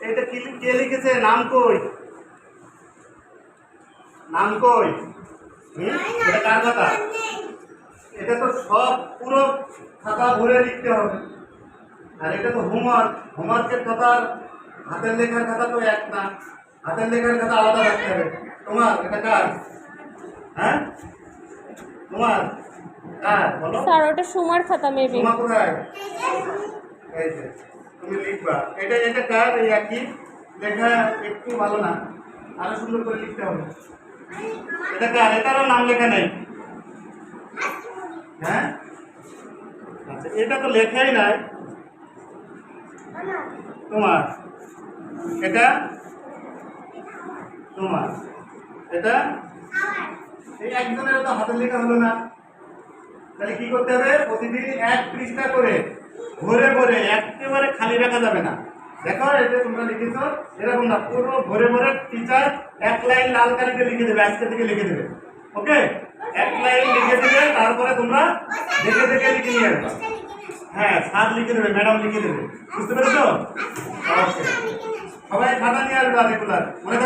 এটা কি কে লিখেছে? নাম কই? নাম কই? এটা কার খাতা? এটা তো সব পুরো খাতা ভরে লিখতে হবে। আর এটা তো হোমওয়ার্ক। হোমওয়ার্কের খাতা হাতের লেখার খাতা তো এক না। হাতের লেখার খাতা আলাদা রাখতে হবে। তোমার এটা কার? হ্যাঁ তোমার কার বলো? স্যার ওটা সুমার খাতা মেবি। তোমার কোথায়? এই যে তুমি লিখবা। এটা এটা কার? এই একই লেখা একটু ভালো না, আরো সুন্দর করে লিখতে হবে। এটা কার? এটারও নাম লেখা নেই। হ্যাঁ আচ্ছা, এটা তো লেখাই নাই। তোমার এটা তোমার এটা এই একজনের তো হাতের লেখা হলো না। তাহলে কি করতে হবে? প্রতিদিন এক পৃষ্ঠা করে ভরে ভরে, একেবারে খালি রাখা যাবে না। দেখো এই যে তোমরা লিখেছো এরকম না, পুরো ভরে ভরে টিচার এক লাইন লাল কালিতে লিখে দেবে, আজকে থেকে লিখে দেবে। ওকে, এক লাইন লিখে দেবে, তারপরে তোমরা দেখে দেখে লিখে নিয়ে আসবে। হ্যাঁ, স্যার লিখে দেবে, ম্যাডাম লিখে দেবে। বুঝতে পেরেছো? ওকে, সবাই খাতা নিয়ে আসবে রেগুলার, মনে